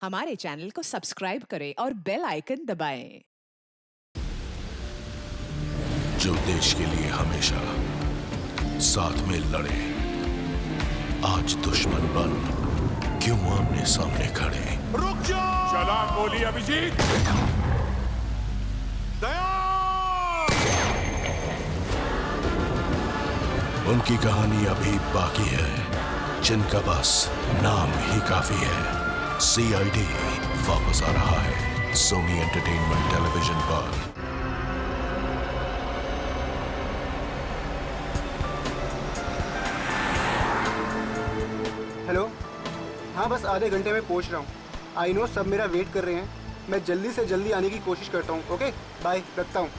हमारे चैनल को सब्सक्राइब करें और बेल आइकन दबाएं। जो देश के लिए हमेशा साथ में लड़े, आज दुश्मन बन क्यों आमने सामने खड़े। रुक जाओ! चला गोली अभिजीत। दया! उनकी कहानी अभी बाकी है, जिनका बस नाम ही काफी है। सीआईडी वापस आ रहा है सोनी एंटरटेनमेंट टेलीविजन पर। हेलो, हाँ बस आधे घंटे में पहुंच रहा हूँ। आई नो सब मेरा वेट कर रहे हैं। मैं जल्दी से जल्दी आने की कोशिश करता हूँ। ओके बाय, रखता हूँ।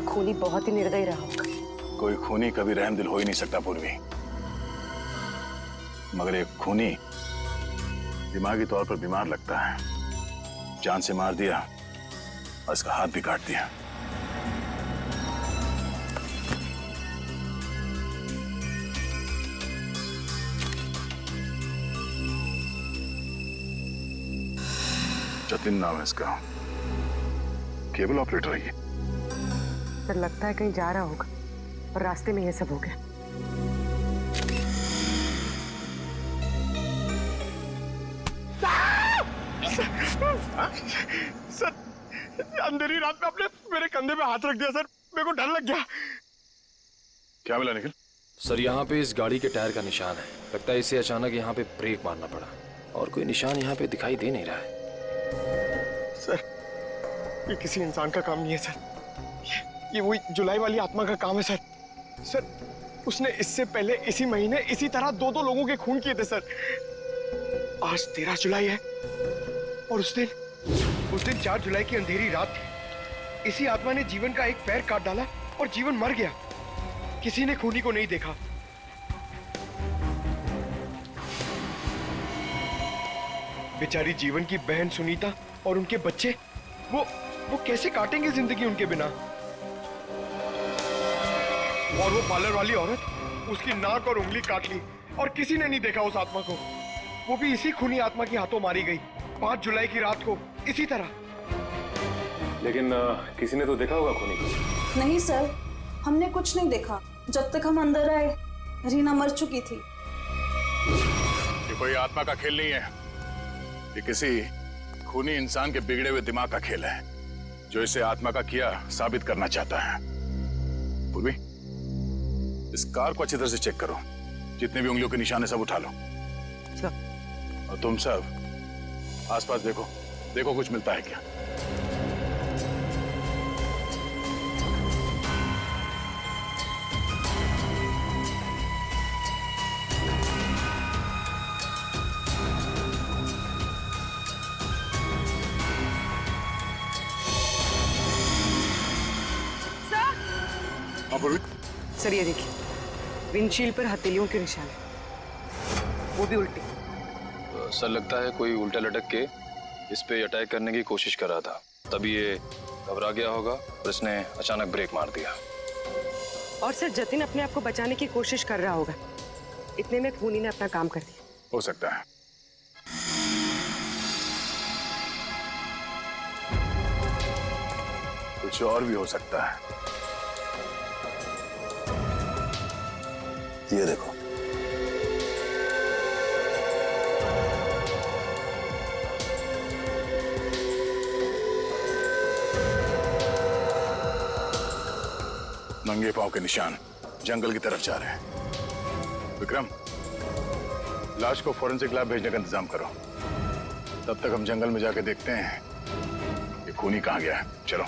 खूनी बहुत ही निर्दयी रहा होगा। कोई खूनी कभी रहमदिल हो ही नहीं सकता पूर्वी, मगर एक खूनी दिमागी तौर पर बीमार लगता है। जान से मार दिया और इसका हाथ भी काट दिया। जतिन नाम है इसका, केबल ऑपरेटर है ये। पर लगता है कहीं जा रहा होगा और रास्ते में ये सब हो गया। सर, अंधेरी रात में आपने मेरे कंधे पे हाथ रख दिया सर, मेरे को डर लग गया। क्या मिला निखिल? सर यहाँ पे इस गाड़ी के टायर का निशान है। लगता है इसे अचानक यहाँ पे ब्रेक मारना पड़ा और कोई निशान यहाँ पे दिखाई दे नहीं रहा है। सर, ये किसी इंसान का काम नहीं है सर। ये वही जुलाई वाली आत्मा का काम है सर। सर, उसने इससे पहले इसी महीने इसी तरह दो लोगों के खून किए थे सर। आज 13 जुलाई है और उस दिन 4 जुलाई की अंधेरी रात थी। इसी आत्मा ने जीवन का एक पैर काट डाला और जीवन मर गया। किसी ने खूनी को नहीं देखा। बेचारी जीवन की बहन सुनीता और उनके बच्चे, वो कैसे काटेंगे जिंदगी उनके बिना। और वो पार्लर वाली औरत, उसकी नाक और उंगली काट ली और किसी ने नहीं देखा उस आत्मा को। वो भी इसी खूनी आत्मा के हाथों मारी गई 5 जुलाई की रात को, इसी तरह। लेकिन किसी ने तो देखा होगा खूनी को। नहीं सर, हमने कुछ नहीं देखा। जब तक हम अंदर आए रीना मर चुकी थी। ये कोई आत्मा का खेल नहीं है, ये किसी खूनी इंसान के बिगड़े हुए दिमाग का खेल है, जो इसे आत्मा का किया साबित करना चाहता है। पूर्वी, इस कार को अच्छी तरह से चेक करो। जितने भी उंगलियों के निशान है सब उठा लो। और तुम सब आसपास देखो कुछ मिलता है क्या। हाँ पूर्वी। सर ये देखिए, विंडशील्ड पर हथेलियों के निशान है, वो भी उल्टे। सर लगता है कोई उल्टा लटक के इस पे अटैक करने की कोशिश कर रहा था, तभी ये घबरा गया होगा और इसने अचानक ब्रेक मार दिया। और सर जतिन अपने आप को बचाने की कोशिश कर रहा होगा, इतने में खूनी ने अपना काम कर दिया। हो सकता है। कुछ और भी हो सकता है। ये देखो, नंगे पांव के निशान जंगल की तरफ जा रहे हैं। विक्रम, लाश को फॉरेंसिक लैब भेजने का इंतजाम करो। तब तक हम जंगल में जाके देखते हैं ये खूनी कहाँ गया है। चलो।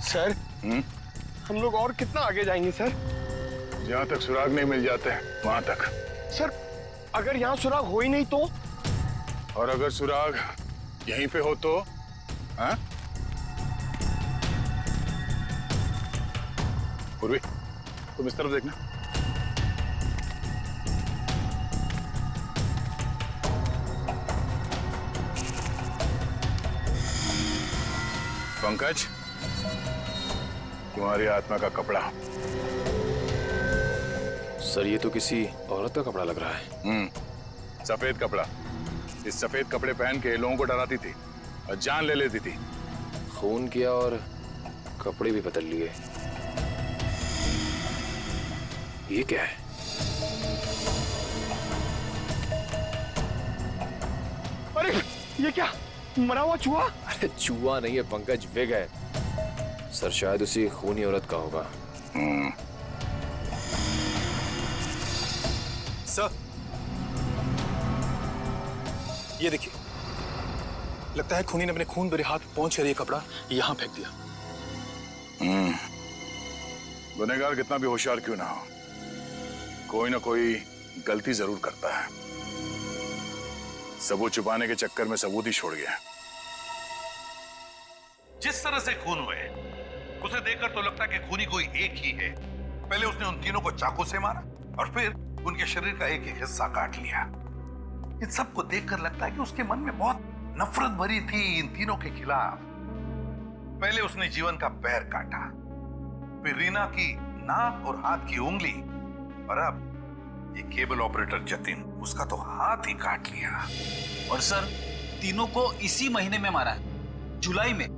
सर, हम लोग और कितना आगे जाएंगे सर? जहां तक सुराग नहीं मिल जाते वहां तक। सर, अगर यहाँ सुराग हो ही नहीं तो? और अगर सुराग यहीं पे हो तो? हाँ? पूर्वी, तुम इस तरफ देखना। पंकज, तुम्हारी आत्मा का कपड़ा। सर ये तो किसी औरत का कपड़ा लग रहा है। सफेद कपड़ा। इस सफेद कपड़े पहन के लोगों को डराती थी और जान ले लेती थी। खून किया और कपड़े भी बदल लिए। ये क्या है? अरे ये क्या, मरा हुआ चूहा? अरे चूहा नहीं है पंकज, विग है। सर शायद उसी खूनी औरत का होगा। सर, ये देखिए, लगता है खूनी ने अपने खून भरे हाथ पहुंच कर ये कपड़ा यहां फेंक दिया। गुनहगार कितना भी होशियार क्यों ना हो, कोई ना कोई गलती जरूर करता है। सबूत छुपाने के चक्कर में सबूत ही छोड़ गया। जिस तरह से खून हुए उसे देखकर तो लगता है कि खूनी कोई एक ही है। पहले उसने उन तीनों को चाकू से मारा और फिर उनके शरीर का एक एक हिस्सा काट लिया। इन सबको देखकर लगता है कि उसके मन में बहुत नफरत भरी थी इन तीनों के खिलाफ। पहले उसने जीवन का पैर काटा, फिर रीना की नाक और हाथ की उंगली, और अब ये केबल ऑपरेटर जतिन, उसका तो हाथ ही काट लिया। और सर, तीनों को इसी महीने में मारा है, जुलाई में।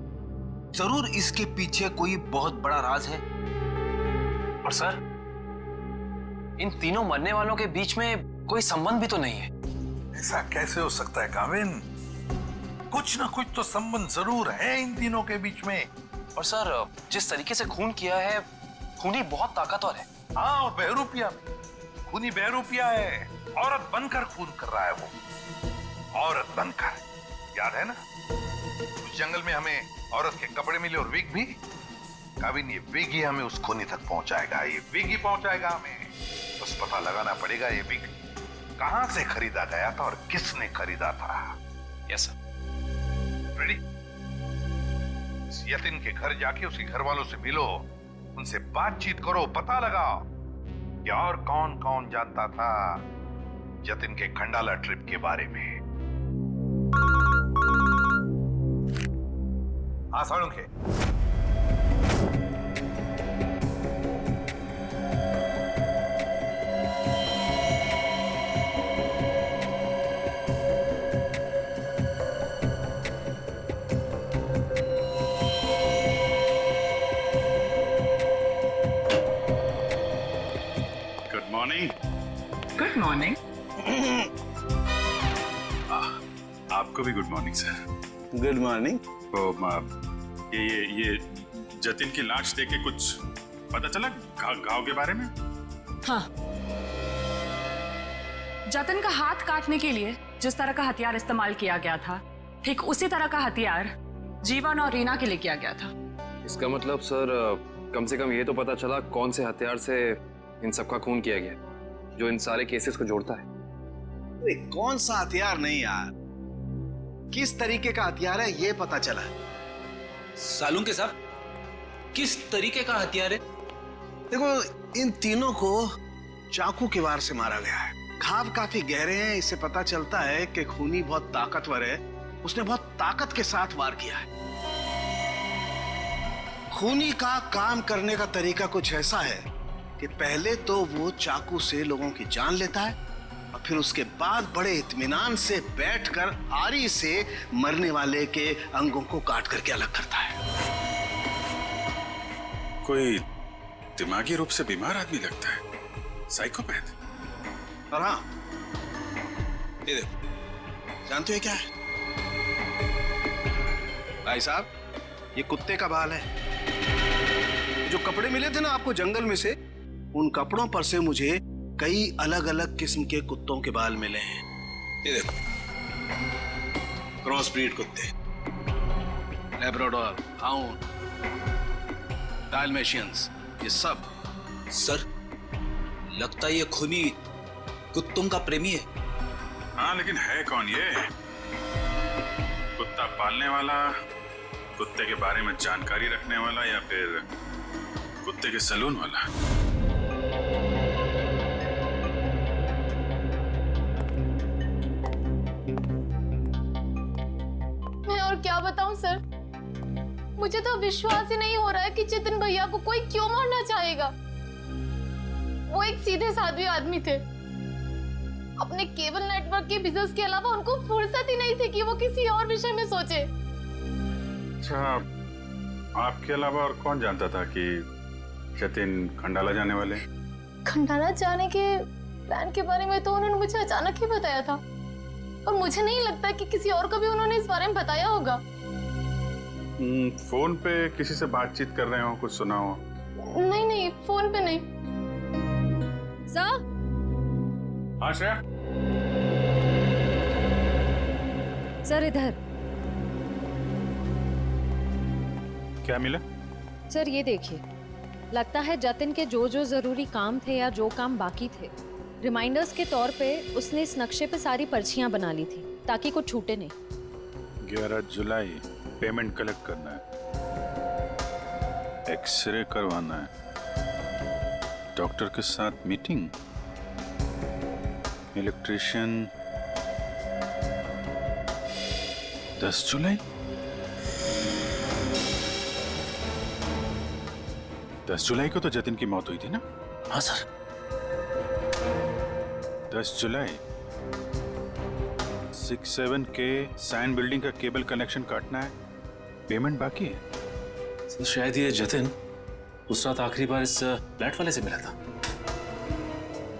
जरूर इसके पीछे कोई बहुत बड़ा राज है। और सर, इन तीनों मरने वालों के बीच में कोई संबंध भी तो नहीं है। ऐसा कैसे हो सकता है काविन? कुछ ना कुछ तो संबंध जरूर है इन तीनों के बीच में। और सर, जिस तरीके से खून किया है, खूनी बहुत ताकतवर है। हाँ, और बहरूपिया, खूनी बहरूपिया है। औरत बनकर खून कर रहा है वो, औरत बनकर। याद है ना, उस जंगल में हमें औरत के कपड़े मिले और विग भी। काविन, ये विग ही हमें उस खूनी तक पहुंचाएगा। ये विग ही पहुंचाएगा हमें। बस पता लगाना पड़ेगा ये विग कहां से खरीदा गया था और किसने खरीदा था। Yes sir. रेडी? इस यतिन के घर जाके उसके घर वालों से मिलो, उनसे बातचीत करो, पता लगाओ कि और कौन कौन जानता था जतिन के खंडाला ट्रिप के बारे में। हाँ साळुंखे, गुड मॉर्निंग। आपको भी good morning sir. Good morning. तो ये जतिन की लाश देख के कुछ पता चला घाव के बारे में? हाँ, जतिन का हाथ काटने के लिए जिस तरह का हथियार इस्तेमाल किया गया था, ठीक उसी तरह का हथियार जीवन और रीना के लिए किया गया था। इसका मतलब सर, कम से कम ये तो पता चला कौन से हथियार से इन सबका खून किया गया, जो इन सारे केसेस को जोड़ता है। अरे कौन सा हथियार नहीं यार, किस तरीके का हथियार है ये पता चला। सालुंखे साहब, किस तरीके का हथियार है? देखो, इन तीनों को चाकू के वार से मारा गया है। घाव काफी गहरे हैं, इससे पता चलता है कि खूनी बहुत ताकतवर है। उसने बहुत ताकत के साथ वार किया है। खूनी का काम करने का तरीका कुछ ऐसा है कि पहले तो वो चाकू से लोगों की जान लेता है और फिर उसके बाद बड़े इत्मीनान से बैठकर आरी से मरने वाले के अंगों को काट करके अलग करता है। कोई दिमागी रूप से बीमार आदमी लगता है, साइकोपैथ। और हाँ, ये देखो, जानते हो क्या है? भाई साहब, ये कुत्ते का बाल है। जो कपड़े मिले थे ना आपको जंगल में से, उन कपड़ों पर से मुझे कई अलग अलग किस्म के कुत्तों के बाल मिले हैं। ये देखो, क्रॉस ब्रीड कुत्ते, लैब्राडोर, हाउंड, डाल्मेशियंस, ये सब। सर, लगता है ये खूनी कुत्तों का प्रेमी है। हाँ, लेकिन है कौन ये? कुत्ता पालने वाला, कुत्ते के बारे में जानकारी रखने वाला, या फिर कुत्ते के सलून वाला? मैं और क्या बताऊं सर, मुझे तो विश्वास ही नहीं हो रहा है कि जितिन भैया को कोई क्यों मारना चाहेगा। वो एक सीधे साधे आदमी थे। अपने केबल नेटवर्क के बिजनेस के अलावा उनको फुर्सत ही नहीं थी कि वो किसी और विषय में सोचे। अच्छा, आपके अलावा और कौन जानता था कि जतिन खंडाला जाने वाले? खंडाला जाने के प्लान के बारे में तो उन्होंने मुझे अचानक ही बताया था, और मुझे नहीं लगता कि किसी और को भी उन्होंने इस बारे में बताया होगा। फोन पे किसी से बातचीत कर रहे हो, कुछ सुना हो? नहीं नहीं, फोन पे नहीं। सर? हाँ श्रेया? सर इधर। क्या मिला? सर ये देखिए, लगता है जतिन के जो जो जरूरी काम थे या जो काम बाकी थे, रिमाइंडर्स के तौर पे उसने इस नक्शे पे सारी पर्चियां बना ली थी ताकि कुछ छूटे नहीं। 11 जुलाई पेमेंट कलेक्ट करना है, एक्सरे करवाना है, डॉक्टर के साथ मीटिंग, इलेक्ट्रिशियन 10 जुलाई। 10 जुलाई को तो जतिन की मौत हुई थी ना? हाँ सर। 10 जुलाई 67 के सैंड बिल्डिंग का केबल कनेक्शन काटना है, पेमेंट बाकी है। सर शायद ये जतिन उस रात आखिरी बार इस फ्लैट वाले से मिला था।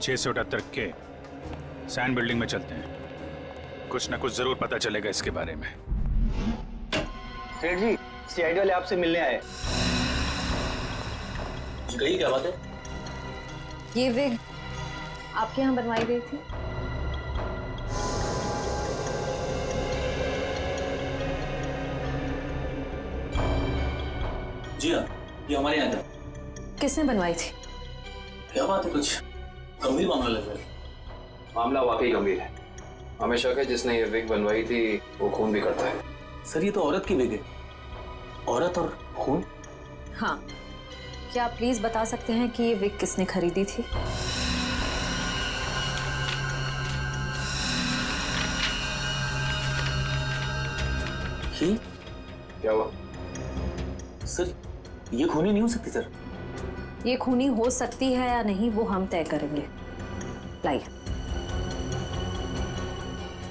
678 के सैंड बिल्डिंग में चलते हैं, कुछ ना कुछ जरूर पता चलेगा इसके बारे में। सेठ जी, सीआईडी वाले आपसे मिलने आए। कही क्या बात है? ये विग आपके यहाँ बनवाई गई थी? जी हाँ, ये हमारे यहाँ था। किसने बनवाई थी? क्या बात है, कुछ गंभीर मामला लग रहा है। मामला वाकई गंभीर है। हमें शक है जिसने ये विग बनवाई थी वो खून भी करता है। सर ये तो औरत की विग है। औरत और खून? हाँ, क्या आप प्लीज बता सकते हैं कि ये विग किसने खरीदी थी? क्या हुआ? सर ये खूनी नहीं हो सकती सर। ये खूनी हो सकती है या नहीं वो हम तय करेंगे। लाइए।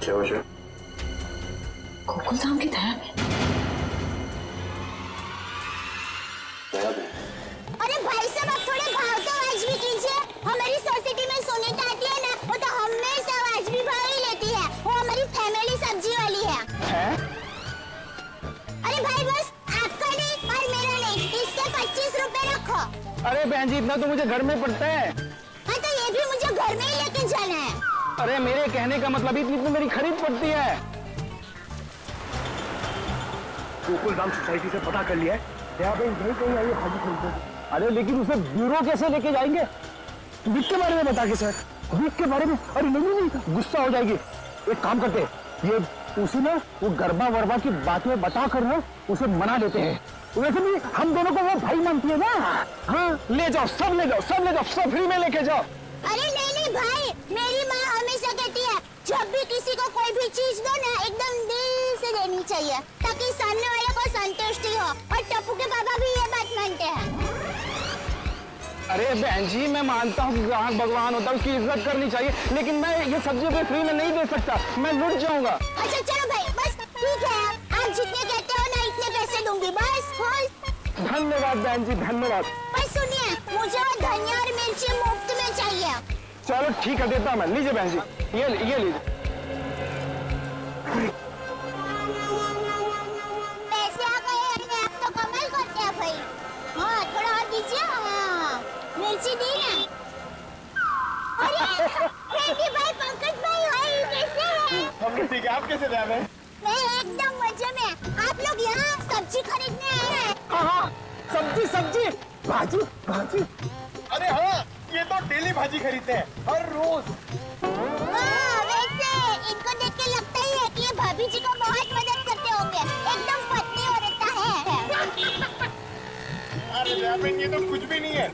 क्या वजह? गोकुल धाम की दया में। दया में? अरे भाई साहब, आप थोड़े भाव तो आज भी कीजिए। हमारी सोसाइटी में सुनीता आती है ना, वो तो हमेशा आज भी भाव ही लेती है। वो हमारी फैमिली सब्जी वाली है। अरे भाई बस आपका नहीं और मेरा नहीं, इससे 25 रुपए रखो। अरे बहन जी, इतना तो मुझे घर में पड़ता है। हाँ तो ये भी मुझे घर में ही लेके जाना है। अरे मेरे कहने का मतलब इतनी तो मेरी खरीद पड़ती है। गोकुल धाम सोसाइटी से पता कर लिया है, दया बहन यही कहीं आई है भाजी खरीदने। अरे लेकिन उसे ब्यूरो कैसे लेके जाएंगे? विक के बारे में बता के सर, विक के बारे में। अरे नहीं, गुस्सा हो जाएगी। एक काम करते हैं, ये उसे ना वो गरबा वरबा की बातें बता कर ना उसे मना लेते हैं। वैसे भी हम दोनों को वो भाई मानती है ना। हाँ ले जाओ, सब ले जाओ, सब ले जाओ, सब फ्री में लेके जाओ। अरे नहीं भाई, मेरी माँ हमेशा कहती है जब भी किसी को कोई भी चीज दो ना एकदम दिल से देनी चाहिए ताकि सामने वाले को संतुष्टि हो। और टप्पू के पापा भी ये बात मानते हैं। अरे बहन जी, मैं मानता हूँ कि ग्राहक भगवान होता है, उसकी इज्जत करनी चाहिए, लेकिन मैं ये सब्जी कोई फ्री में नहीं दे सकता, मैं लुट जाऊंगा। अच्छा चलो भाई, बस ठीक है, आप जितने कहते हो ना इतने पैसे दूंगी बस। धन्यवाद बहन जी, धन्यवाद। बस सुनिए, मुझे वो धनिया और मिर्ची मुफ्त में चाहिए। चलो ठीक है, देता हूँ मैं। लीजिए बहन जी, ये लीजिए। पैसे कैसे थे मैं? मैं एकदम मजे में। आप लोग यहाँ सब्जी खरीदने आए हैं? हाँ, सब्जी भाजी। अरे हाँ, ये तो डेली भाजी खरीदते हैं हर रोज। वैसे इनको देख के लगता ही है कि ये भाभी जी को बहुत मदद करते होंगे। एकदम पत्नी औरत है। अरे यार, ये तो कुछ भी नहीं है।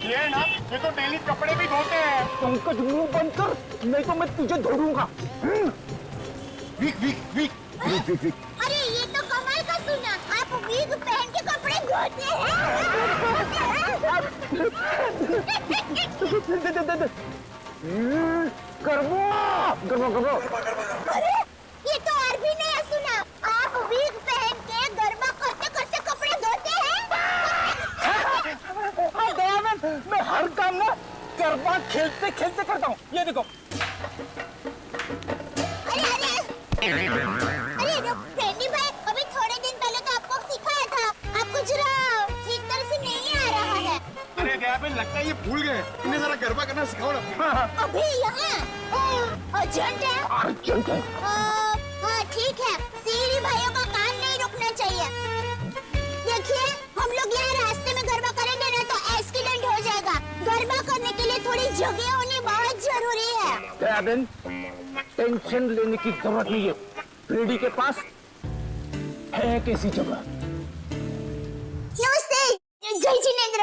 ये है ना, ये तो डेली कपड़े भी धोते हैं। पंकज मुंह बंद कर, नहीं तो मैं तुझे धोऊंगा। वीक। अरे ये तो कमाल का सुना। आप वीग पहन के कपड़े धोते हैं? गरबा। अरे ये तो और भी नहीं सुना। आप वीग पहन के गरबा करते करते कपड़े धोते हैं? मैं हर काम ना गरबा खेलते करता हूँ। ये देखो। अरे फ्रेंडी भाई, अभी थोड़े दिन पहले तो आपको सिखाया था। आपको जरा ठीक तरह से नहीं आ रहा है। अरे दयाबेन, लगता है ये भूल गए। इन्हें जरा गरबा करना सिखाओ ना। अभी यहाँ अर्जेंट है। हाँ ठीक है, सीढ़ी भाइयों का काम नहीं रुकना चाहिए। देखिए, हम लोग यहाँ रास्ते में गरबा करेंगे ना तो एक्सीडेंट हो जाएगा। गरबा करने के लिए थोड़ी जगह होनी बहुत जरूरी है। दयाबेन, टेंशन लेने की जरूरत नहीं है। फ्रेडी के पास है कैसी जगह। नमस्ते, जय जिनेंद्र।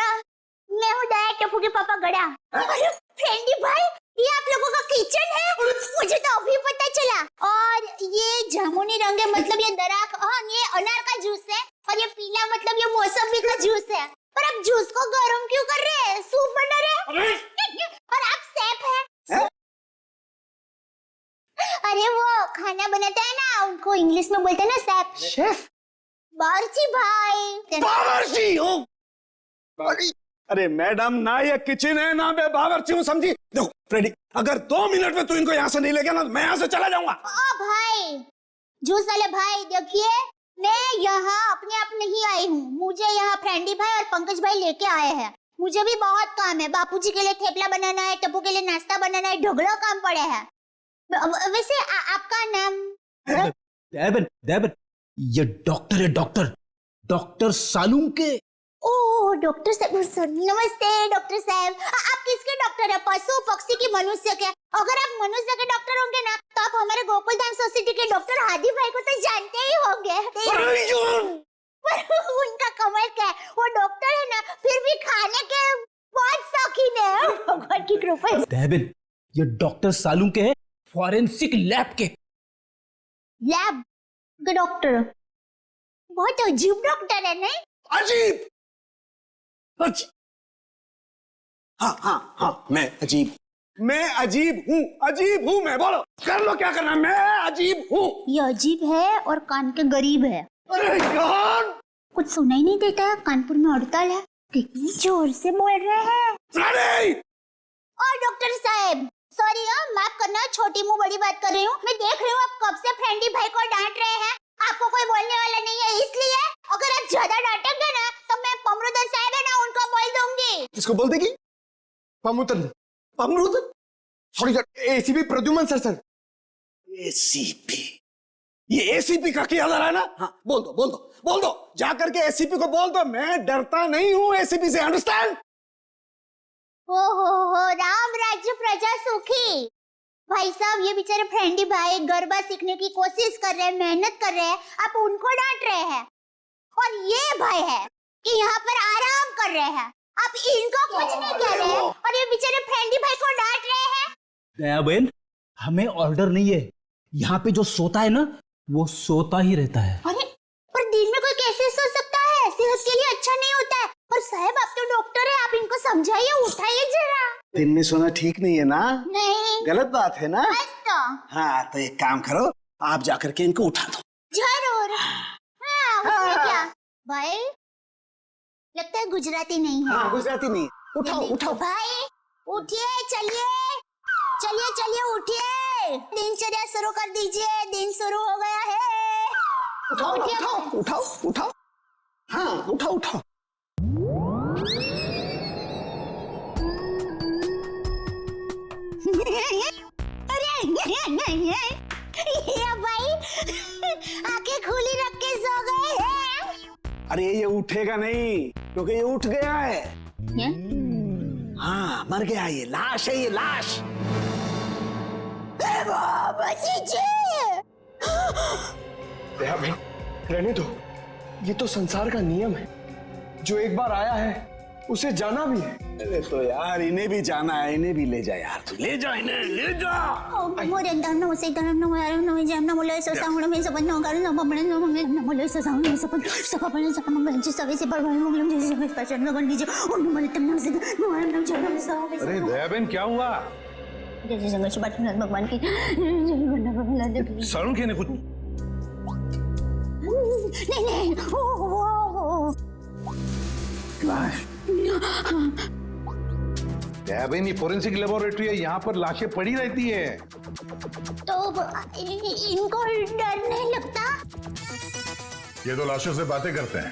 मैं हूँ दया टप्पू के पापा गड़ा। अरे फ्रेंडी भाई, ये आप लोगों का किचन है? मुझे तो अभी पता चला। और ये जामुनी रंग है, मतलब ये दराक। हाँ, ये अनार का जूस है। और ये पीला मतलब ये मौसमी का जूस है। पर आप जूस को गर्म क्यों कर रहे हैं? सूप बना रहे हैं? और आप शेफ हैं? अरे वो खाना बनाता है ना, उनको इंग्लिश में बोलते हैं ना शेफ। बावर्ची भाई। बावर्ची हो? अरे मैडम, ना ये किचन है ना मैं बावर्ची हूँ, समझी? देखो फ्रेडी, अगर 2 मिनट में तू इनको यहाँ से नहीं ले गया ना, मैं यहाँ से चला जाऊंगा। ओ भाई, जूस वाले भाई, देखिए मैं यहाँ अपने आप नहीं आई हूँ। मुझे यहाँ फ्रेंडी भाई और पंकज भाई लेके आए हैं। मुझे भी बहुत काम है। बापूजी के लिए थेपला बनाना है, टप्पू के लिए नाश्ता बनाना है, ढोकला काम पड़े हैं। वैसे आपका नाम? देवन, ये डॉक्टर है, डॉक्टर सालूम के। ओह डॉक्टर साहब, नमस्ते डॉक्टर साहब। आप किसके डॉक्टर है? पशु, पक्षी की, मनुष्य के? अगर आप मनुष्य के डॉक्टर होंगे ना तो आप हमारे गोकुल धाम सोसाइटी के डॉक्टर हादी भाई को तो जानते ही होंगे। उनका कमाल क्या है, वो डॉक्टर है ना, फिर भी खाने के बहुत शौकीन है। भगवान की कृपा है। देवन, ये डॉक्टर सालूम के है, फॉरेंसिक लैब के। लैब के डॉक्टर? बहुत अजीब डॉक्टर है नहीं? अजीब? हाँ, मैं अजीब हूँ। मैं बोलो, कर लो क्या करना, मैं अजीब हूँ। ये अजीब है और कान के गरीब है। अरे यार, कुछ सुनाई नहीं देता है। कानपुर में हड़ताल है, कितनी जोर से बोल रहे हैं। और डॉक्टर साहब, सॉरी माफ करना, छोटी मुंह बड़ी बात कर रही हूँ। मैं देख रही हूँ आप कब से फ्रेंडी भाई को डांट रहे हैं। आपको कोई बोलने वाला नहीं है, इसलिए अगर आप ज्यादा डांटेंगे ना तो मैं पमरुदन साहब है ना, उनको बोल दूंगी। किसको बोल देगी? पमरुदन? Sorry sir, ACP Pradyuman sir. ACP? ये एसीपी का क्या रहा है ना? हाँ, बोल दो, जाकर के एसीपी को बोल दो, मैं डरता नहीं हूँ एसीपी से, अंडरस्टैंड? हो, राम राज्य प्रजा सुखी। भाई साहब, ये बेचारे फ्रेंडी भाई गरबा सीखने की कोशिश कर रहे हैं, मेहनत कर रहे हैं, आप उनको डांट रहे हैं। और ये भाई है कि यहाँ पर आराम कर रहे हैं, आप इनको कुछ नहीं कह रहे हैं और ये बेचारे फ्रेंडी भाई को डांट रहे हैं। दया बहन, हमें ऑर्डर नहीं है। यहाँ पे जो सोता है ना, वो सोता ही रहता है। अरे पर दिन में कोई कैसे सो सकता है? सेहत के लिए अच्छा नहीं होता है। और साहब, आप तो डॉक्टर है, आप इनको समझाइए, उठाइए जरा। दिन में सोना ठीक नहीं है ना? नहीं, गलत बात है ना? तो हाँ, तो एक काम करो, आप जाकर के इनको उठा दो। जरूर। हाँ, उसमें क्या भाई, लगता है गुजराती नहीं है। हाँ, गुजराती नहीं। उठाओ भाई, उठिए, चलिए उठिए, दिनचर्या शुरू कर दीजिए, दिन शुरू हो गया है। उठाओ। हाँ, उठाओ। अरे ये भाई, आंखें खुली रख के सो गए हैं। अरे ये उठेगा नहीं, क्योंकि ये उठ गया है। हाँ, मर गया, ये लाश है, ये लाश। रहने दो, ये तो संसार का नियम है। जो एक बार आया है उसे जाना भी है। अरे तो यार इन्हें भी जाना है, इन्हें भी ले जा यार, तू ले जा इन्हें, ले जा। अरे दयाबेन क्या हुआ? भगवान की सरुण के ने कुछ नहीं दयाबेन, ये फोरेंसिक लेबोरेटरी है, यहाँ पर लाशें पड़ी रहती है। तो इनको डर नहीं लगता? ये तो लाशों से बातें करते हैं।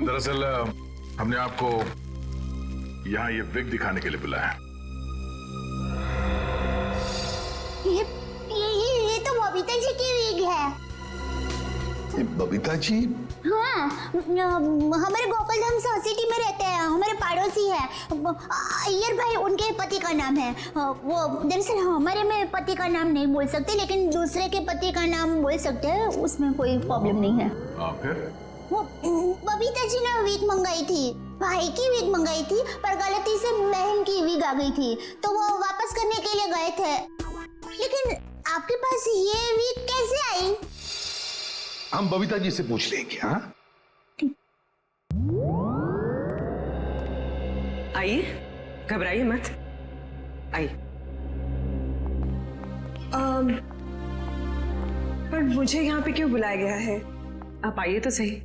दरअसल हमने आपको यहाँ ये विग दिखाने के लिए बुलाया। ये तो बबीता जी की विग है। बबीता जी? हाँ, हमारे गोकुलधाम सोसाइटी में रहते हैं, हमारे पड़ोसी है। अय्यर भाई उनके पति का नाम है। वो दरअसल हमारे में पति का नाम नहीं बोल सकते, लेकिन दूसरे के पति का नाम बोल सकते हैं, उसमें कोई प्रॉब्लम नहीं है। फिर वो बबीता जी ने विग मंगाई थी, भाई की विग मंगाई थी, पर गलती से बहन की विग आ गई थी, तो वो वापस करने के लिए गए थे। लेकिन आपके पास ये विग कैसे आई? हम बबीता जी से पूछ लेंगे। हाँ, आइए, घबराइए मत, आइए। पर मुझे यहाँ पे क्यों बुलाया गया है? आप आइए तो सही।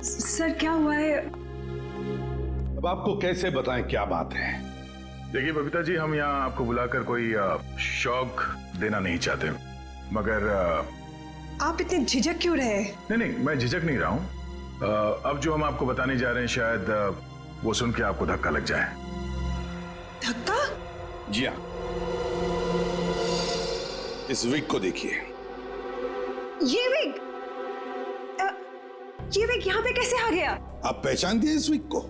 सर क्या हुआ है? अब आपको कैसे बताएं क्या बात है? देखिए बबीता जी, हम यहाँ आपको बुलाकर कोई शौक देना नहीं चाहते, मगर आप इतने झिझक क्यों रहे? नहीं, मैं झिझक नहीं रहा हूँ। अब जो हम आपको बताने जा रहे हैं, शायद वो सुन के आपको धक्का लग जाए। धक्का? जी हाँ, इस विग को देखिए। ये विग यहाँ पे कैसे आ गया? आप पहचान दिए इस विग को?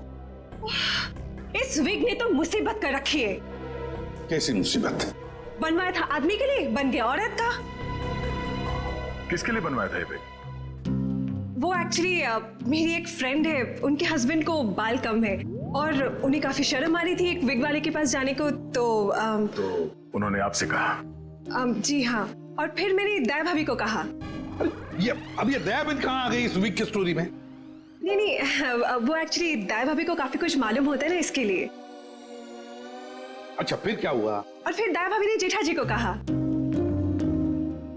इस विग ने तो मुसीबत कर रखी है। कैसी मुसीबत? बनवाया था आदमी के लिए, बन गया औरत का। किसके लिए बनवाया था ये विग? वो एक्चुअली मेरी एक फ्रेंड है, उनके हस्बैंड को बाल कम है और उन्हें काफी शर्म आ रही थी एक विग वाले के पास जाने को, तो उन्होंने आपसे कहा? जी हाँ, और फिर मैंने दया भाभी को कहा। अब ये दया बहन कहाँ आ गई इस विग की स्टोरी में? नहीं, वो एक्चुअली दया भाभी को काफी कुछ मालूम होता है ना, इसके लिए। अच्छा, फिर क्या हुआ? और फिर दया भाभी ने जेठा जी को कहा,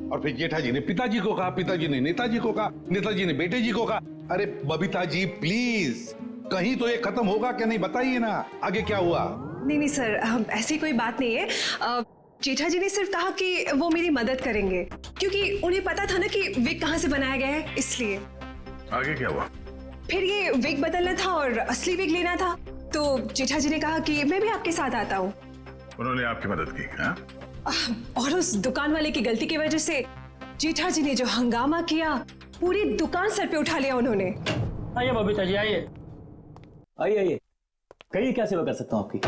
और फिर जेठा जी ने पिताजी को कहा, पिताजी ने नेताजी को कहा, नेताजी ने बेटे जी को कहा। अरे बबीता जी प्लीज, कहीं तो ये खत्म होगा क्या? नहीं बताइए ना, आगे क्या हुआ? नहीं सर, ऐसी कोई बात नहीं है। जेठा जी ने सिर्फ कहा कि वो मेरी मदद करेंगे, क्योंकि उन्हें पता था ना कि विग कहाँ से बनाया गया है, इसलिए। आगे क्या हुआ? फिर ये विग बदलना था और असली विग लेना था, तो जेठा जी ने कहा कि मैं भी आपके साथ आता हूँ। उन्होंने आपकी मदद की? हाँ? और उस दुकान वाले की गलती की वजह से जेठा जी ने जो हंगामा किया, पूरी दुकान सर पे उठा लिया उन्होंने। आइए बबीता जी, आइए आइए, कहिए क्या सेवा कर सकता हूँ आपकी?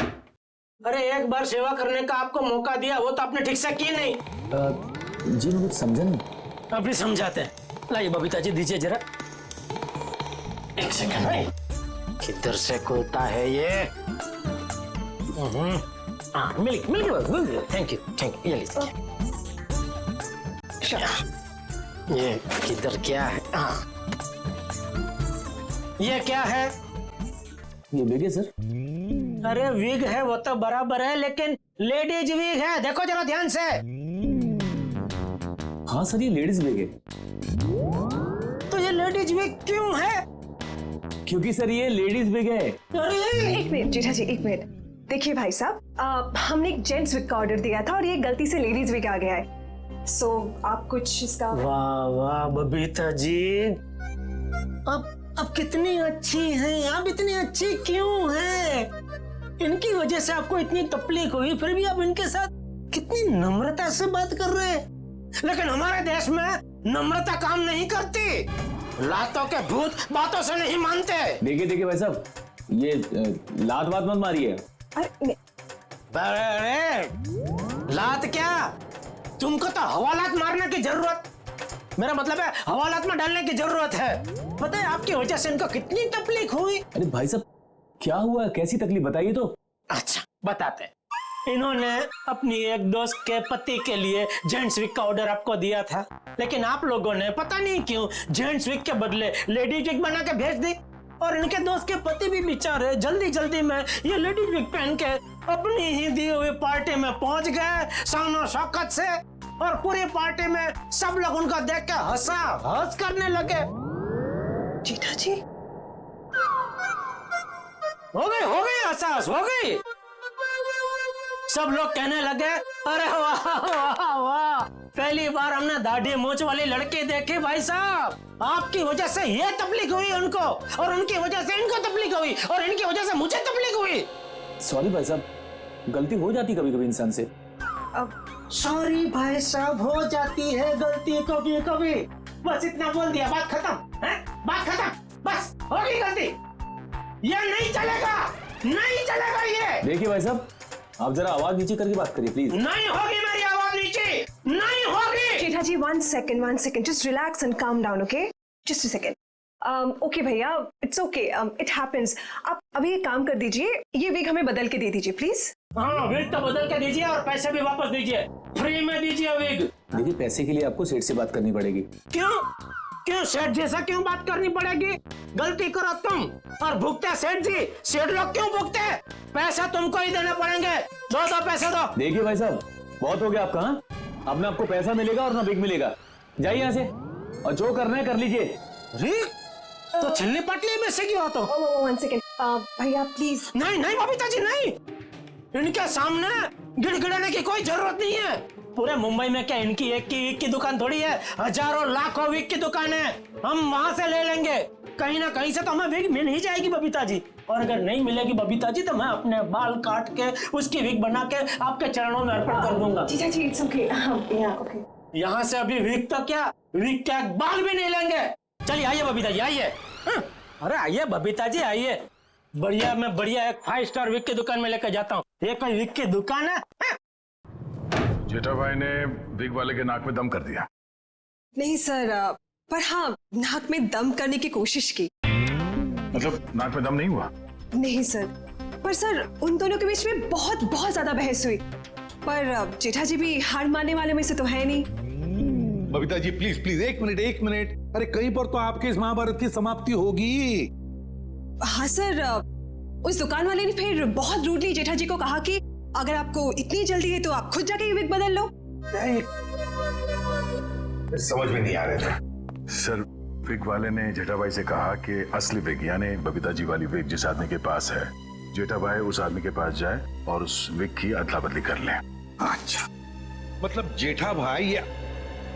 अरे एक बार सेवा करने का आपको मौका दिया, वो तो आपने ठीक से की नहीं। जी मैं कुछ समझा नहीं। अभी समझाते हैं। लाइए बबीता जी, दीजिए जरा। एक सेकंड भाई, किधर से खुलता है ये? मिल गया। Thank you. ये लीजिए। ये किधर क्या है? ये क्या है? ये विग है सर। अरे विग है वो तो बराबर है, लेकिन लेडीज विग है, देखो जरा ध्यान से। हाँ सर, ये लेडीज विग है। तो ये लेडीज विग क्यों है? क्योंकि सर ये लेडीज विग है। एक मिनट जेठा जी, एक मिनट। देखिए भाई साहब, हमने एक जेंट्स विग का ऑर्डर दिया था और ये गलती से लेडीज विग आ गया है, सो आप कुछ इसका। वाह बबीता जी, अब कितनी अच्छी हैं आप, इतनी अच्छी क्यों हैं? इनकी वजह से आपको इतनी तकलीफ हुई, फिर भी आप इनके साथ कितनी नम्रता से बात कर रहे हैं। लेकिन हमारे देश में नम्रता काम नहीं करती। लातों के भूत बातों से नहीं मानते। देखिए भाई साहब, ये लात बात मत मारिए। अरे लात क्या, तुमको तो हवालात मारने की जरूरत, मेरा मतलब है हवालात में डालने की जरूरत है। पता है आपकी वजह से इनको कितनी तकलीफ हुई। अरे भाई साहब क्या हुआ, कैसी तकलीफ बताइए तो। अच्छा बताते हैं। इन्होंने अपनी एक दोस्त के पति के लिए जेंट्स वीक का ऑर्डर आपको दिया था, लेकिन आप लोगों ने पता नहीं क्यों जेंट्स वीक के बदले लेडीज वीक बना के भेज दी। और इनके दोस्त के पति भी बेचारे जल्दी जल्दी में ये लेडीज वीक पहन के अपनी ही दी हुई पार्टी में पहुंच गए शान शौकत से। और पूरी पार्टी में सब लोग उनका देख के हंस करने लगे। जेठा जी हो गई हंस हो गई। सब लोग कहने लगे अरे वाह वाह वाह, पहली बार हमने दाढ़ी मूंछ वाली लड़की देखी भाई साहब। आपकी वजह से ये तकलीफ हुई उनको, और उनकी वजह से इनको तकलीफ हुई, और इनकी वजह से मुझे तकलीफ हुई। सॉरी भाई साहब, गलती हो जाती कभी कभी इंसान से। अब सॉरी भाई साहब, हो जाती है गलती कभी कभी। बस इतना बोल दिया, बात खत्म है, बात खत्म, बस हो गई गलती। ये नहीं चलेगा, नहीं चलेगा ये। देखिए भाई साहब, आप जरा आवाज नीचे करके बात करिए प्लीज। नहीं होगी मेरी आवाज नीचे, नहीं होगी। जेठा जी one second, just relax and calm down, okay? Just a second. Okay भैया, it's okay, it happens. आप अभी एक काम कर दीजिए, ये विग हमें बदल के दे दीजिए प्लीज। हाँ विग तो बदल के दीजिए और पैसे भी वापस दीजिए, फ्री में दीजिए विग। देखिए पैसे के लिए आपको सेठ से बात करनी पड़ेगी। क्यों सेठ जैसा क्यों बात करनी पड़ेगी? गलती करो तुम और भुगते सेठ जी। सेठ लोग क्यों भुगते? पैसा तुमको ही देने पड़ेंगे। दो पैसे दो। देखिए भाई साहब, बहुत हो गया आपका। हाँ, अब ना आपको पैसा मिलेगा और ना बिग मिलेगा। जाइए यहाँ से और जो करना है कर लीजिए। तो छिलनी पटली में से क्यों तो? One second, भैया प्लीज। नहीं बबीता जी नहीं, इनके सामने गिड़गिड़ाने की कोई जरूरत नहीं है। पूरे मुंबई में क्या इनकी एक की दुकान थोड़ी है, हजारों लाखों विग की दुकान है। हम वहां से ले लेंगे, कहीं ना कहीं से तो हमें विग मिल ही जाएगी बबीता जी। और अगर नहीं मिलेगी बबीता जी तो मैं अपने बाल काट के उसकी विग बना के आपके चरणों में अर्पण कर दूंगा। जीजा जी इट्स ओके, ओके। यहाँ से अभी विग तो क्या, विग क्या बाल भी नहीं लेंगे। चलिए आइए बबीता जी आइए। अरे आइए बबीता जी आइए, बढ़िया मैं बढ़िया एक 5 स्टार विग की दुकान में लेकर जाता हूँ। ये कोई विग की दुकान है? जेठा भाई ने विग वाले के नाक में दम कर दिया। नहीं सर, पर हाँ नाक में दम करने की कोशिश की। मतलब नाक में दम नहीं हुआ? नहीं सर, पर सर उन दोनों के बीच में बहुत ज्यादा बहस हुई। पर जेठा जी भी हार मानने वाले में से तो है नहीं। बबीता जी प्लीज एक मिनट। अरे कहीं पर तो आपके इस महाभारत की समाप्ति होगी। हाँ सर, उस दुकान वाले ने फिर बहुत रूडली जेठा जी को कहा कि अगर आपको इतनी जल्दी है तो आप खुद जाके विग बदल लो। समझ में नहीं आ रहा था सर। विग वाले ने जेठा भाई से कहा कि असली विग यानी बबीता जी वाली विग जिस आदमी के पास है, जेठा भाई उस आदमी के पास जाए और उस विग की अदला बदली कर ले। अच्छा, मतलब जेठा भाई ये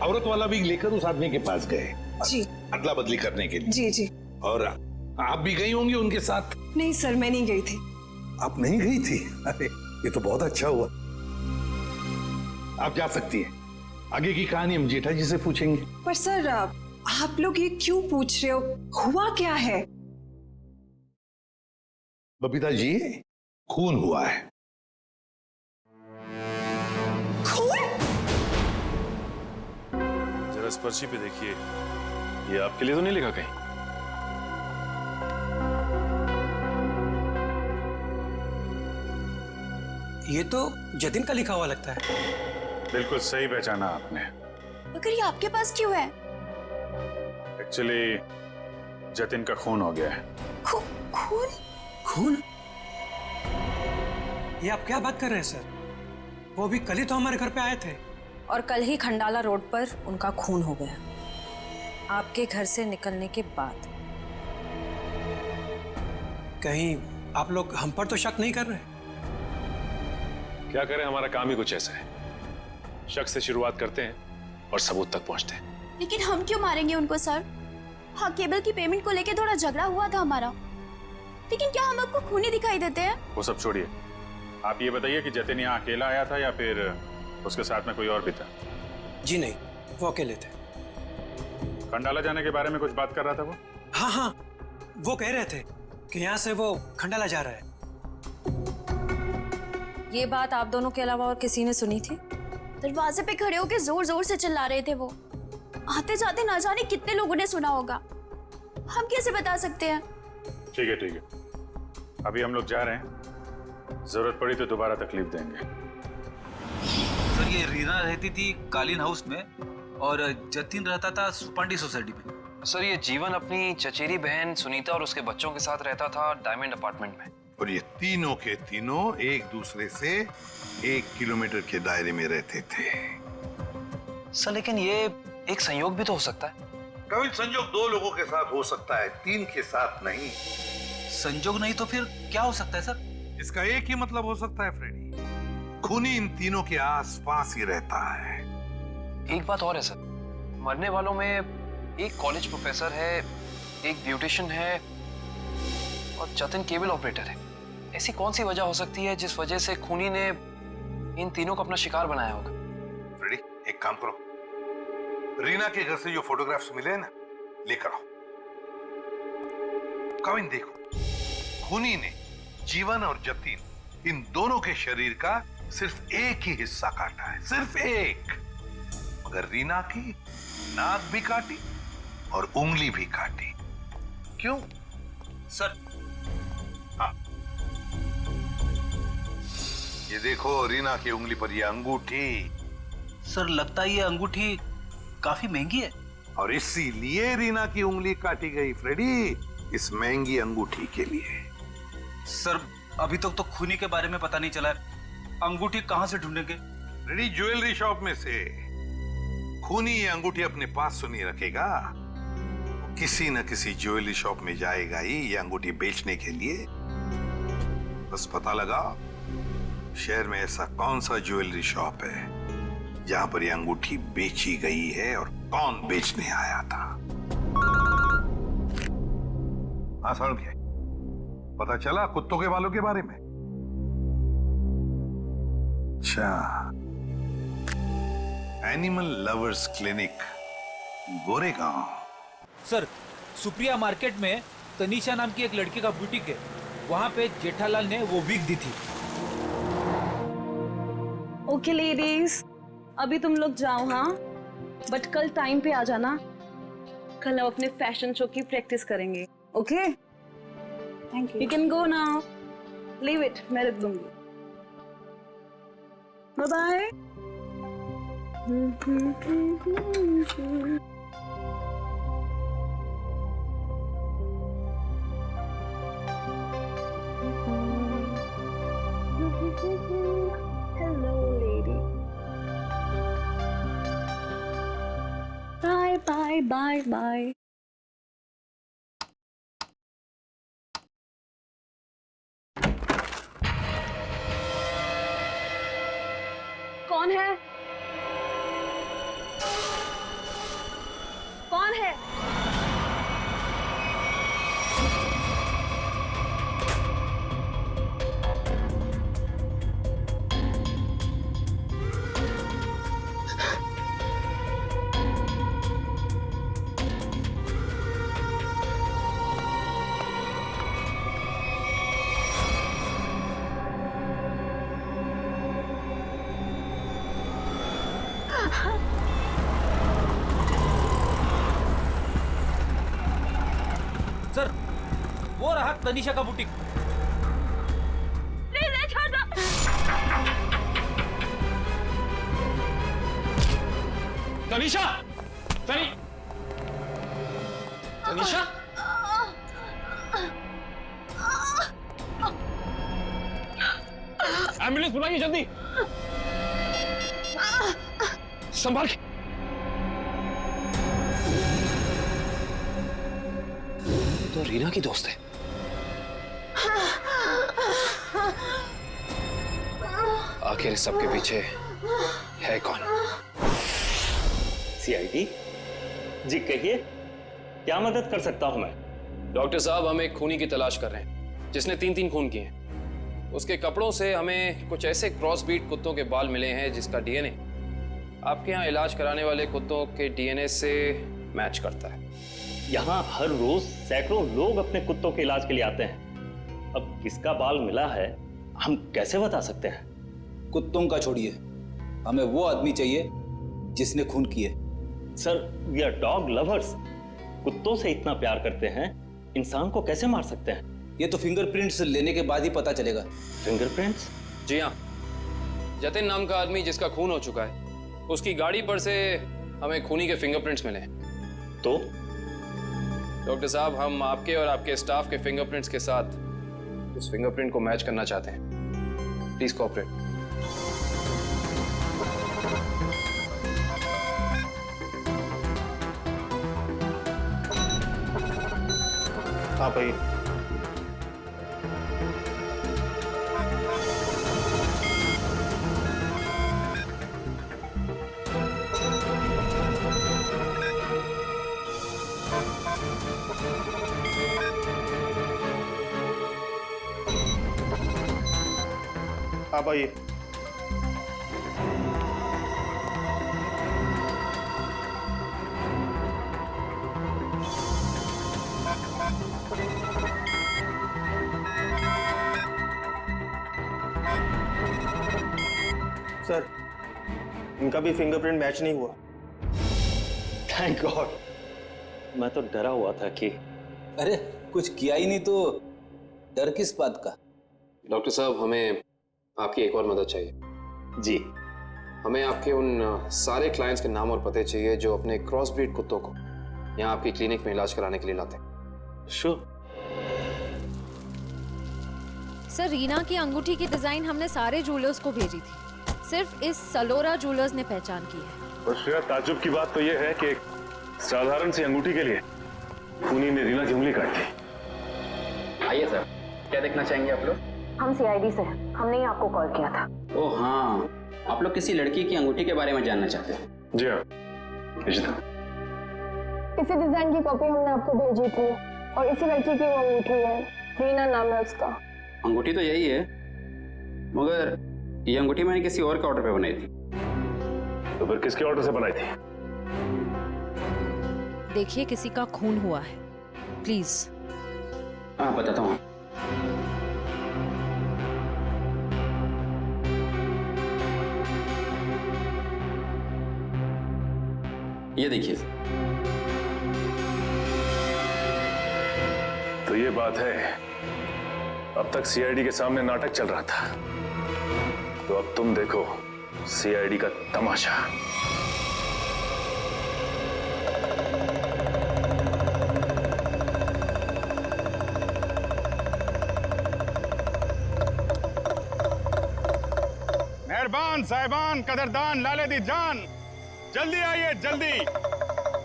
औरत वाला विग लेकर उस आदमी के पास गए जी, अदला बदली करने के लिए। जी। और आप भी गई होंगी उनके साथ? नहीं सर, मैं नहीं गई थी। आप नहीं गई थी? अरे ये तो बहुत अच्छा हुआ। आप जा सकती हैं, आगे की कहानी हम जेठा जी से पूछेंगे। पर सर आप लोग ये क्यों पूछ रहे हो, हुआ क्या है? बबीता जी खून हुआ है। खून? जरा इस पर्ची पे देखिए, ये आपके लिए तो नहीं लिखा कहीं? ये तो जतिन का लिखा हुआ लगता है। बिल्कुल सही पहचाना आपने। मगर ये आपके पास क्यों है? एक्चुअली जतिन का खून हो गया है। खून? खून? ये आप क्या बात कर रहे हैं सर? वो भी कल ही तो हमारे घर पे आए थे। और कल ही खंडाला रोड पर उनका खून हो गया, आपके घर से निकलने के बाद। कहीं आप लोग हम पर तो शक नहीं कर रहे? क्या करें, हमारा काम ही कुछ ऐसा है। शक से शुरुआत करते हैं और सबूत तक पहुंचते हैं। लेकिन हम क्यों मारेंगे उनको सर? हाँ, केबल की पेमेंट को लेके थोड़ा झगड़ा हुआ था हमारा। लेकिन क्या हम आपको खूनी दिखाई देते हैं? वो सब छोड़िए, आप ये बताइए कि जतिन यहाँ अकेला आया था या फिर उसके साथ में कोई और भी था? जी नहीं, वो अकेले थे। खंडाला जाने के बारे में कुछ बात कर रहा था वो? हाँ हाँ, वो कह रहे थे कि यहाँ से वो खंडाला जा रहा है। ये बात आप दोनों के अलावा और किसी ने सुनी थी? दरवाजे पे खड़े होकर जोर जोर से चिल्ला रहे थे वो। आते जाते ना जाने कितने लोगों ने सुना होगा, हम कैसे बता सकते हैं? ठीक है ठीक है, अभी हम लोग जा रहे हैं, जरूरत पड़ी तो दोबारा तकलीफ देंगे। सर ये रीना रहती थी कालीन हाउस में और जतिन रहता था सुपांडी सोसाइटी में। सर ये जीवन अपनी चचेरी बहन सुनीता और उसके बच्चों के साथ रहता था डायमंड अपार्टमेंट में। और ये तीनों के तीनों एक दूसरे से 1 किलोमीटर के दायरे में रहते थे। सर लेकिन ये एक संयोग भी तो हो सकता है। कभी संयोग 2 लोगों के साथ हो सकता है, 3 के साथ नहीं। संयोग नहीं तो फिर क्या हो सकता है सर? इसका एक ही मतलब हो सकता है फ्रेडी, खूनी इन तीनों के आसपास ही रहता है। एक बात और है सर, मरने वालों में एक कॉलेज प्रोफेसर है, एक ब्यूटिशियन है और जतिन केबल ऑपरेटर है। ऐसी कौन सी वजह हो सकती है जिस वजह से खूनी ने इन तीनों को अपना शिकार बनाया होगा? फ्रेडी एक काम करो, रीना के घर से जो फोटोग्राफ्स मिले हैं ना, लेकर आओ। कविन देखो, खूनी ने जीवन और जतिन इन दोनों के शरीर का सिर्फ एक ही हिस्सा काटा है, सिर्फ एक। मगर रीना की नाक भी काटी और उंगली भी काटी। क्यों सर? हाँ, ये देखो रीना की उंगली पर ये अंगूठी। सर लगता है ये अंगूठी काफी महंगी है। और इसीलिए रीना की उंगली काटी गई फ्रेडी, इस महंगी अंगूठी के लिए। सर अभी तक तो खूनी के बारे में पता नहीं चला है, अंगूठी कहां से ढूंढेंगे? फ्रेडी ज्वेलरी शॉप में से। खूनी ये अंगूठी अपने पास तो नहीं रखेगा, किसी न किसी ज्वेलरी शॉप में जाएगा ही ये अंगूठी बेचने के लिए। बस पता लगा शहर में ऐसा कौन सा ज्वेलरी शॉप है जहां पर ये अंगूठी बेची गई है और कौन बेचने आया था। हाँ सर, क्या पता चला कुत्तों के बालों के बारे में? अच्छा, animal lovers clinic, Goregaon. Sir Supriya market में तनीषा नाम की एक लड़की का बुटीक है, वहां पे जेठालाल ने वो विग दी थी। ओके लेडीज, अभी तुम लोग जाओ हाँ, बट कल टाइम पे आ जाना। कल हम अपने फैशन शो की प्रैक्टिस करेंगे। Okay, thank you. You can go now, leave it, मैं रख दूंगी। Bye bye. Hello, lady. Bye, bye, bye, bye. कौन है? कौन है? सर वो रहा तनीषा का बुटीक। तनीषा, तनीषा, एम्बुलेंस बुलाइए जल्दी, संभाल के। तो रीना की दोस्त है। आखिर इस सबके पीछे है कौन? सीआईडी जी, कहिए क्या मदद कर सकता हूं मैं? डॉक्टर साहब, हम एक खूनी की तलाश कर रहे हैं। जिसने 3-3 खून किए हैं। उसके कपड़ों से हमें कुछ ऐसे क्रॉस ब्रीड कुत्तों के बाल मिले हैं जिसका डीएनए आपके यहाँ इलाज कराने वाले कुत्तों के डीएनए से मैच करता है। यहाँ हर रोज सैकड़ों लोग अपने कुत्तों के इलाज के लिए आते हैं। अब किसका बाल मिला है हम कैसे बता सकते हैं? कुत्तों का छोड़िए, हमें वो आदमी चाहिए जिसने खून किए। Sir, we are dog lovers. कुत्तों से इतना प्यार करते हैं, इंसान को कैसे मार सकते हैं? ये तो फिंगरप्रिंट्स लेने के बाद ही पता चलेगा। फिंगरप्रिंट्स? जी हाँ, जतिन नाम का आदमी जिसका खून हो चुका है, उसकी गाड़ी पर से हमें खूनी के फिंगरप्रिंट्स मिले हैं। तो डॉक्टर साहब, हम आपके और आपके स्टाफ के फिंगरप्रिंट्स के साथ उस फिंगरप्रिंट को मैच करना चाहते हैं। Please cooperate. हाँ भाई, आप आइए। सर, इनका भी फिंगरप्रिंट मैच नहीं हुआ। Thank God. मैं तो डरा हुआ था कि अरे कुछ किया ही नहीं तो डर किस बात का? डॉक्टर साहब, हमें आपकी एक और मदद चाहिए। जी। हमें आपके उन सारे क्लाइंट्स के नाम और पते चाहिए जो अपने क्रॉस ब्रीड कुत्तों को यहाँ आपकी क्लिनिक में इलाज कराने के लिए लाते हैं। श्योर। सर, रीना की अंगूठी की डिजाइन हमने सारे जूलर्स को भेजी थी, सिर्फ इस सलोरा जूलर्स ने पहचान की है। और श्रेया, ताज्जुब की बात तो यह है कि एक साधारण सी अंगूठी के लिए खूनी ने रीना की उंगली काट दी। आइए सर, क्या देखना चाहेंगे आप लोग? हम सीआईडी से हैं, हमने ही आपको कॉल किया था। ओह हाँ, आप लोग किसी लड़की की अंगूठी के बारे में जानना चाहते हैं? जी हाँ, इशिता। इसी डिजाइन की कॉपी हमने आपको भेजी थी और इसी लड़की की वो अंगूठी है, रीना नाम है उसका। अंगूठी तो यही है, मगर ये अंगूठी मैंने किसी और के ऑर्डर पे बनाई थी। तो फिर किसके ऑर्डर से बनाई थी? देखिए, किसी का खून हुआ है, प्लीज। हाँ, बताता हूँ। ये देखिए। तो ये बात है, अब तक सीआईडी के सामने नाटक चल रहा था, तो अब तुम देखो सीआईडी का तमाशा। मेहरबान साहिबान, कदरदान, लाले दी जान, जल्दी आइए जल्दी।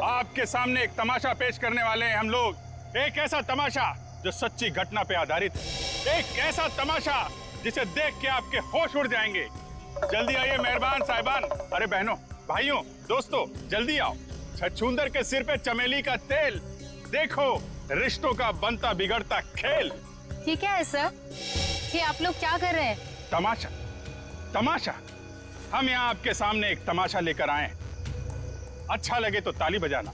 आपके सामने एक तमाशा पेश करने वाले हैं हम लोग। एक ऐसा तमाशा जो सच्ची घटना पे आधारित है, एक ऐसा तमाशा जिसे देख के आपके होश उड़ जाएंगे। जल्दी आइए मेहरबान साहिबान। अरे बहनों, भाइयों, दोस्तों, जल्दी आओ। छछूंदर के सिर पे चमेली का तेल, देखो रिश्तों का बनता बिगड़ता खेल। ये क्या है सर? ये आप लोग क्या कर रहे हैं? तमाशा, तमाशा। हम यहाँ आपके सामने एक तमाशा लेकर आए हैं। अच्छा लगे तो ताली बजाना,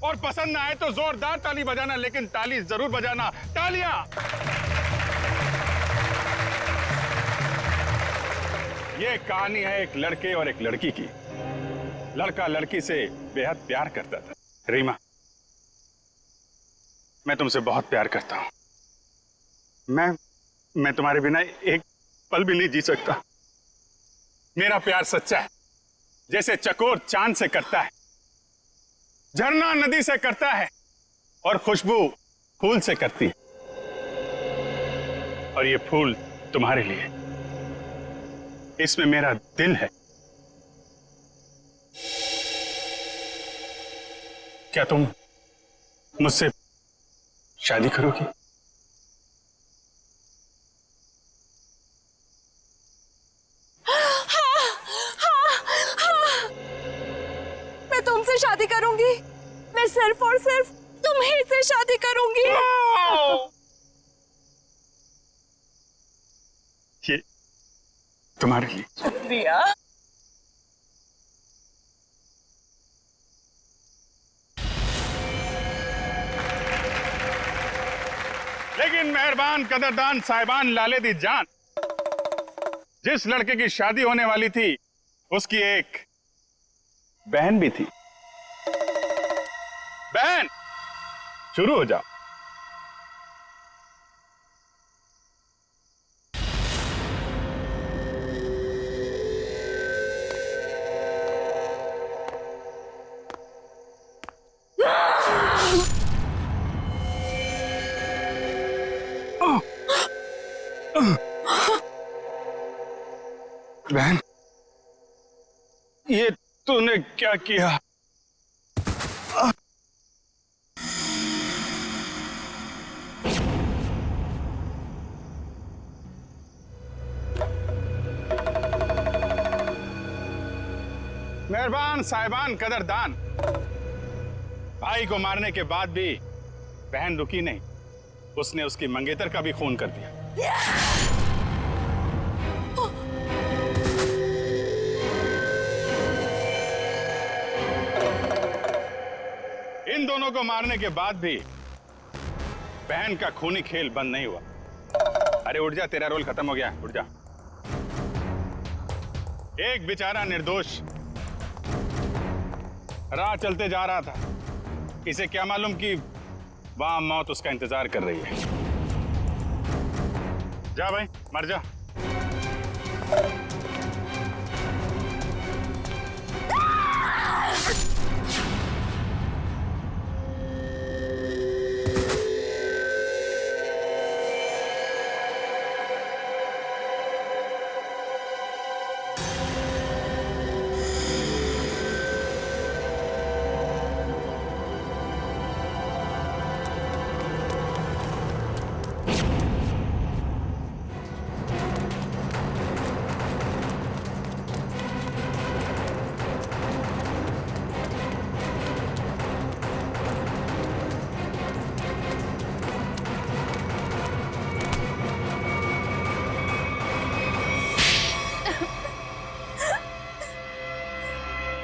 और पसंद ना आए तो जोरदार ताली बजाना, लेकिन ताली जरूर बजाना। तालियां। ये कहानी है एक लड़के और एक लड़की की। लड़का लड़की से बेहद प्यार करता था। रीमा, मैं तुमसे बहुत प्यार करता हूं। मैं तुम्हारे बिना एक पल भी नहीं जी सकता। मेरा प्यार सच्चा है, जैसे चकोर चांद से करता है, झरना नदी से करता है, और खुशबू फूल से करती है। और ये फूल तुम्हारे लिए, इसमें मेरा दिल है। क्या तुम मुझसे शादी करोगी? मैं तुमसे शादी करूंगी। मैं सिर्फ और सिर्फ तुम्हीं से शादी करूंगी। तुम्हारे लिए। शुक्रिया। लेकिन मेहरबान कदरदान साहिबान लाले दी जान, जिस लड़के की शादी होने वाली थी उसकी एक बहन भी थी। बहन, शुरू हो जाओ। बहन, ये तूने क्या किया? मेहरबान साहिबान कदरदान, भाई को मारने के बाद भी बहन रुकी नहीं, उसने उसकी मंगेतर का भी खून कर दिया। इन दोनों को मारने के बाद भी बहन का खूनी खेल बंद नहीं हुआ। अरे उठ जा, तेरा रोल खत्म हो गया, उठ जा। एक बेचारा निर्दोष राह चलते जा रहा था, इसे क्या मालूम कि वहां मौत उसका इंतजार कर रही है। जा भाई, मर जा।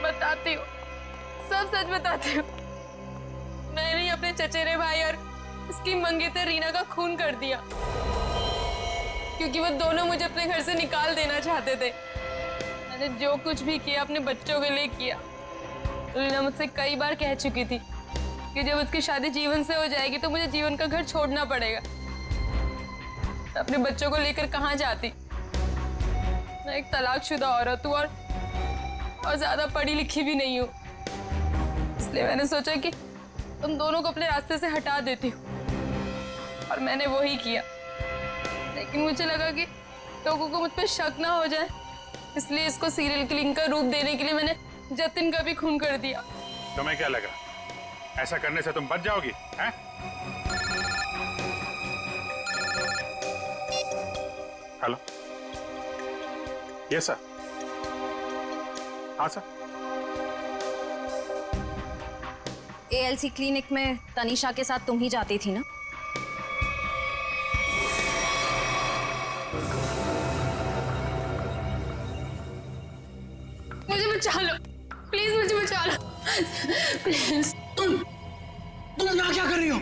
बताती हूँ, सब सच बताती हूँ। मैंने ही अपने चचेरे भाई और उसकी मंगेतर रीना का खून कर दिया, क्योंकि वो दोनों मुझे अपने घर से निकाल देना चाहते थे। मैंने जो कुछ भी किया अपने बच्चों के लिए किया। रीना मुझसे कई बार कह चुकी थी कि जब उसकी शादी जीवन से हो जाएगी तो मुझे जीवन का घर छोड़ना पड़ेगा। अपने बच्चों को लेकर कहाँ जाती? मैं एक तलाकशुदा औरत हूँ और ज्यादा पढ़ी लिखी भी नहीं हूँ, इसलिए मैंने सोचा कि तुम दोनों को अपने रास्ते से हटा देती हूँ, और मैंने वही किया। लेकिन मुझे लगा कि लोगों को मुझ पर शक ना हो जाए, इसलिए इसको सीरियल किलिंग का रूप देने के लिए मैंने जतिन का भी खून कर दिया। तुम्हें क्या लगा ऐसा करने से तुम बच जाओगी, हैं? Hello, yes sir. हाँ सर। ALC क्लिनिक में तनीषा के साथ तुम ही जाती थी ना? मुझे बचा लो, प्लीज मुझे बचा लो, प्लीज। तुम यहाँ क्या कर रही हो?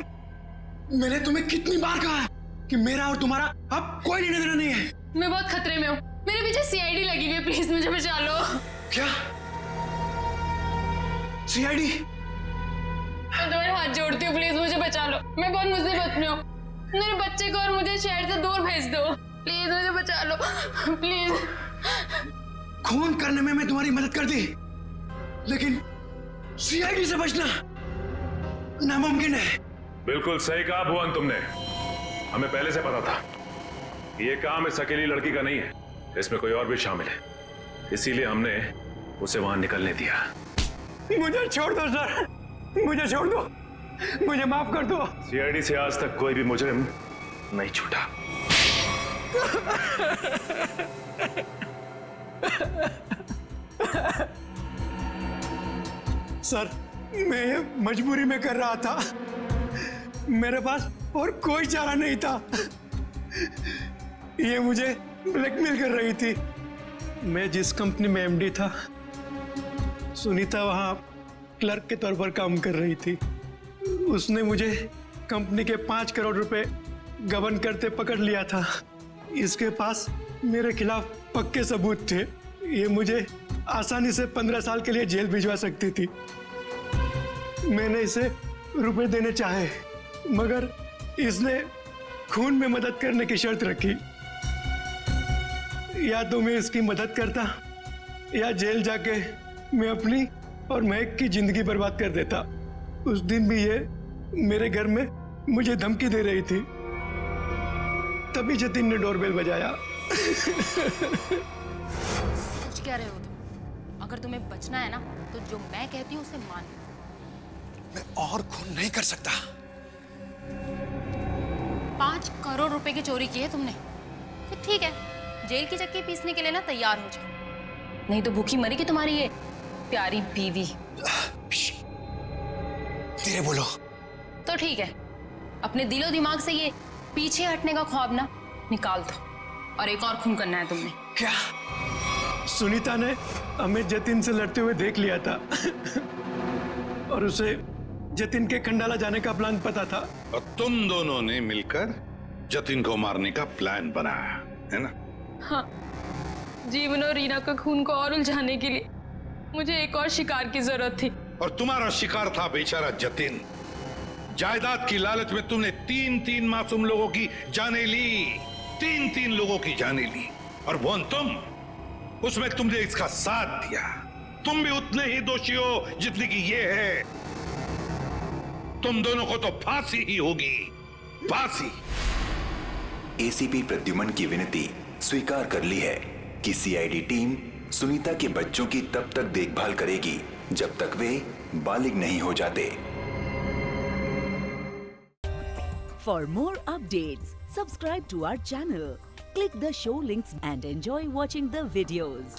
मैंने तुम्हें कितनी बार कहा है कि मेरा और तुम्हारा अब कोई लेना देना नहीं है। मैं बहुत खतरे में हूँ, मेरे पीछे CID लगी हुई है, प्लीज मुझे बचा लो। क्या? CID? मैं तुम्हारे हाथ जोड़ती हूँ, प्लीज मुझे बचा लो। मैं बहुत मुसीबत में हूँ, मेरे बच्चे को और मुझे शहर से दूर भेज दो, प्लीज मुझे बचा लो, प्लीज। खून करने में मैं तुम्हारी मदद कर दी, लेकिन CID से बचना नामुमकिन है। बिल्कुल सही कहा भुवन तुमने। हमें पहले से पता था कि ये काम इस अकेली लड़की का नहीं है, इसमें कोई और भी शामिल है, इसीलिए हमने उसे वहां निकलने दिया। मुझे छोड़ दो सर, मुझे छोड़ दो, मुझे माफ कर दो। CID से आज तक कोई भी मुजरिम नहीं छूटा। सर, मैं ये मजबूरी में कर रहा था, मेरे पास और कोई चारा नहीं था। ये मुझे ब्लैकमेल कर रही थी, मैं जिस कंपनी में एमडी था, सुनीता वहाँ क्लर्क के तौर पर काम कर रही थी। उसने मुझे कंपनी के 5 करोड़ रुपए गबन करते पकड़ लिया था। इसके पास मेरे खिलाफ पक्के सबूत थे। ये मुझे आसानी से 15 साल के लिए जेल भिजवा सकती थी। मैंने इसे रुपए देने चाहे, मगर इसने खून में मदद करने की शर्त रखी। या तो मैं इसकी मदद करता या जेल जाके मैं अपनी और महक की जिंदगी बर्बाद कर देता। उस दिन भी ये मेरे घर में मुझे धमकी दे रही थी। तभी जतिन ने डोरबेल बजाया। सोच क्या रहे हो तुम? अगर तुम्हें बचना है ना तो जो मैं कहती हूँ उसे मान। मैं और खून नहीं कर सकता। 5 करोड़ रुपए की चोरी की है तुमने, तो ठीक है, जेल की चक्की पीसने के लिए ना तैयार हो जाओ, नहीं तो भूखी मरेगी तुम्हारी ये प्यारी बीवी। धीरे बोलो। तो ठीक है, अपने दिलो दिमाग से ये पीछे हटने का ख्वाब ना निकाल दो, और एक और खून करना है तुमने। क्या? सुनीता ने हमें जतिन से लड़ते हुए देख लिया था और उसे जतिन के खंडाला जाने का प्लान पता था। और तुम दोनों ने मिलकर जतिन को मारने का प्लान बनाया है ना? हाँ, जीवन और रीना का खून को और उलझाने के लिए मुझे एक और शिकार की जरूरत थी। और तुम्हारा शिकार था बेचारा जतिन। जायदाद की लालच में तुमने 3-3 मासूम लोगों की जानें ली, 3-3 लोगों की जानें ली। और वो तुम, उसमें तुमने इसका साथ दिया। तुम भी उतने ही दोषी हो जितने की ये है। तुम दोनों को तो फांसी ही होगी, फांसी। एसीपी प्रद्युमन की विनती स्वीकार कर ली है कि सीआईडी टीम सुनीता के बच्चों की तब तक देखभाल करेगी जब तक वे बालिग नहीं हो जाते। For more updates, subscribe to our channel, click the show links and enjoy watching the videos.